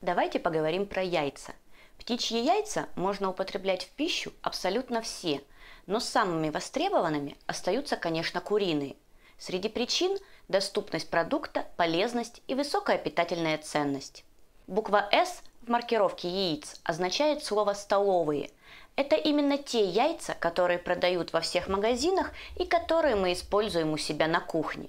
Давайте поговорим про яйца. Птичьи яйца можно употреблять в пищу абсолютно все, но самыми востребованными остаются, конечно, куриные. Среди причин – доступность продукта, полезность и высокая питательная ценность. Буква «С» в маркировке яиц означает слово «столовые». Это именно те яйца, которые продают во всех магазинах и которые мы используем у себя на кухне.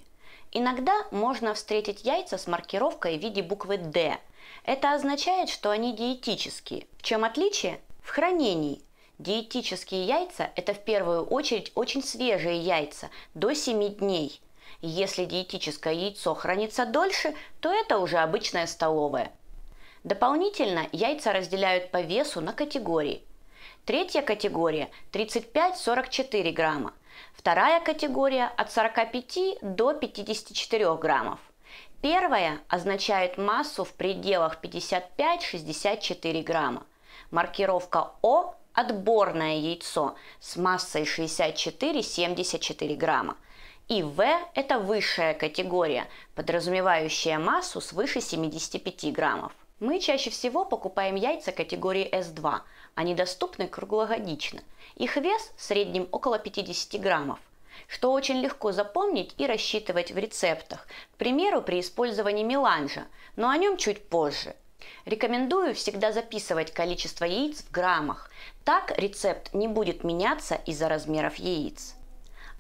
Иногда можно встретить яйца с маркировкой в виде буквы «Д». Это означает, что они диетические. В чем отличие? В хранении. Диетические яйца – это в первую очередь очень свежие яйца, до 7 дней. Если диетическое яйцо хранится дольше, то это уже обычное столовое. Дополнительно яйца разделяют по весу на категории. Третья категория – 35-44 грамма. Вторая категория – от 45 до 54 граммов. Первая означает массу в пределах 55-64 грамма. Маркировка О – отборное яйцо с массой 64-74 грамма. И В – это высшая категория, подразумевающая массу свыше 75 граммов. Мы чаще всего покупаем яйца категории S2. Они доступны круглогодично. Их вес в среднем около 50 граммов, что очень легко запомнить и рассчитывать в рецептах, к примеру, при использовании меланжа, но о нем чуть позже. Рекомендую всегда записывать количество яиц в граммах, так рецепт не будет меняться из-за размеров яиц.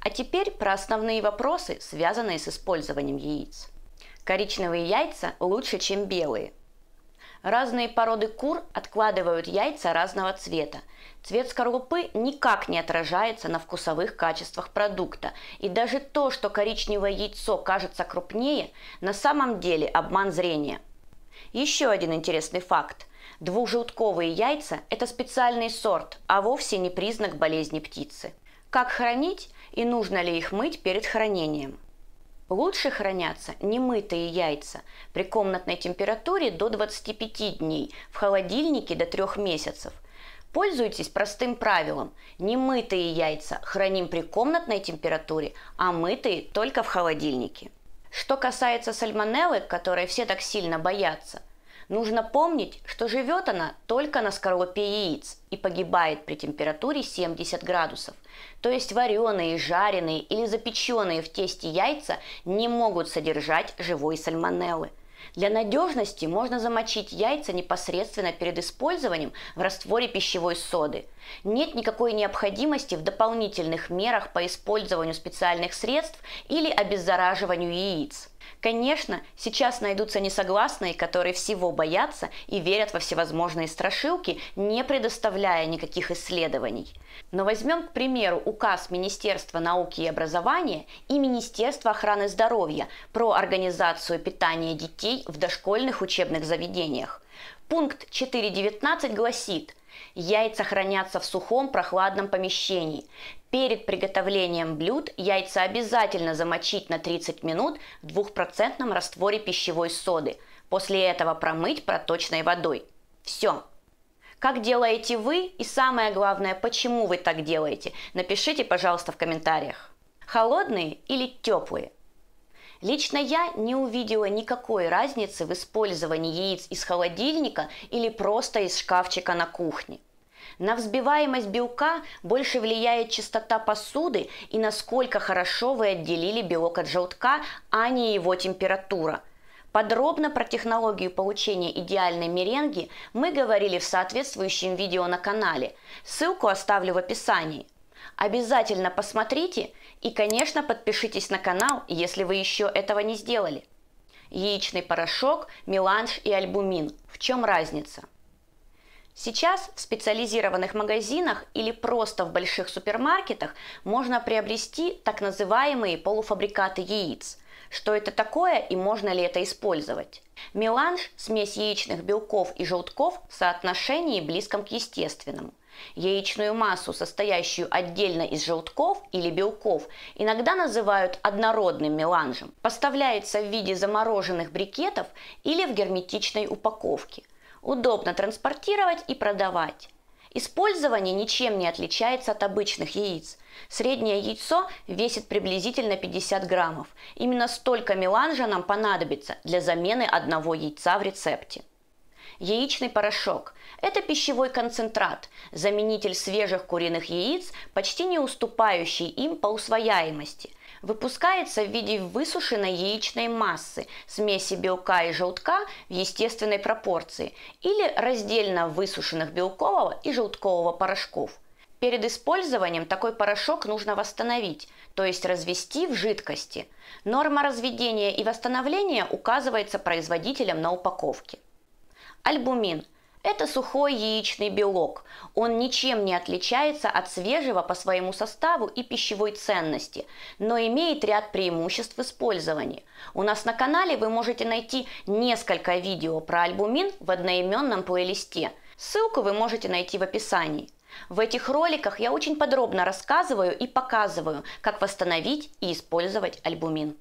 А теперь про основные вопросы, связанные с использованием яиц. Коричневые яйца лучше, чем белые. Разные породы кур откладывают яйца разного цвета. Цвет скорлупы никак не отражается на вкусовых качествах продукта. И даже то, что коричневое яйцо кажется крупнее, на самом деле обман зрения. Еще один интересный факт. Двухжелтковые яйца – это специальный сорт, а вовсе не признак болезни птицы. Как хранить и нужно ли их мыть перед хранением? Лучше хранятся немытые яйца при комнатной температуре до 25 дней, в холодильнике до 3 месяцев. Пользуйтесь простым правилом: немытые яйца храним при комнатной температуре, а мытые только в холодильнике. Что касается сальмонеллы, которой все так сильно боятся, нужно помнить, что живет она только на скорлупе яиц и погибает при температуре 70 градусов. То есть вареные, жареные или запеченные в тесте яйца не могут содержать живой сальмонеллы. Для надежности можно замочить яйца непосредственно перед использованием в растворе пищевой соды. Нет никакой необходимости в дополнительных мерах по использованию специальных средств или обеззараживанию яиц. Конечно, сейчас найдутся несогласные, которые всего боятся и верят во всевозможные страшилки, не предоставляя никаких исследований. Но возьмем, к примеру, указ Министерства науки и образования и Министерства охраны здоровья про организацию питания детей в дошкольных учебных заведениях. Пункт 4.19 гласит: яйца хранятся в сухом прохладном помещении. Перед приготовлением блюд яйца обязательно замочить на 30 минут в 2% растворе пищевой соды. После этого промыть проточной водой. Все. Как делаете вы и самое главное, почему вы так делаете, напишите, пожалуйста, в комментариях. Холодные или теплые? Лично я не увидела никакой разницы в использовании яиц из холодильника или просто из шкафчика на кухне. На взбиваемость белка больше влияет чистота посуды и насколько хорошо вы отделили белок от желтка, а не его температура. Подробно про технологию получения идеальной меренги мы говорили в соответствующем видео на канале. Ссылку оставлю в описании. Обязательно посмотрите и, конечно, подпишитесь на канал, если вы еще этого не сделали. Яичный порошок, меланж и альбумин. В чем разница? Сейчас в специализированных магазинах или просто в больших супермаркетах можно приобрести так называемые полуфабрикаты яиц. Что это такое и можно ли это использовать? Меланж – смесь яичных белков и желтков в соотношении близком к естественному. Яичную массу, состоящую отдельно из желтков или белков, иногда называют однородным меланжем. Поставляется в виде замороженных брикетов или в герметичной упаковке. Удобно транспортировать и продавать. Использование ничем не отличается от обычных яиц. Среднее яйцо весит приблизительно 50 граммов. Именно столько меланжа нам понадобится для замены одного яйца в рецепте. Яичный порошок – это пищевой концентрат, заменитель свежих куриных яиц, почти не уступающий им по усвояемости. Выпускается в виде высушенной яичной массы, смеси белка и желтка в естественной пропорции или раздельно высушенных белкового и желткового порошков. Перед использованием такой порошок нужно восстановить, то есть развести в жидкости. Норма разведения и восстановления указывается производителем на упаковке. Альбумин – это сухой яичный белок. Он ничем не отличается от свежего по своему составу и пищевой ценности, но имеет ряд преимуществ в использовании. У нас на канале вы можете найти несколько видео про альбумин в одноименном плейлисте. Ссылку вы можете найти в описании. В этих роликах я очень подробно рассказываю и показываю, как восстановить и использовать альбумин.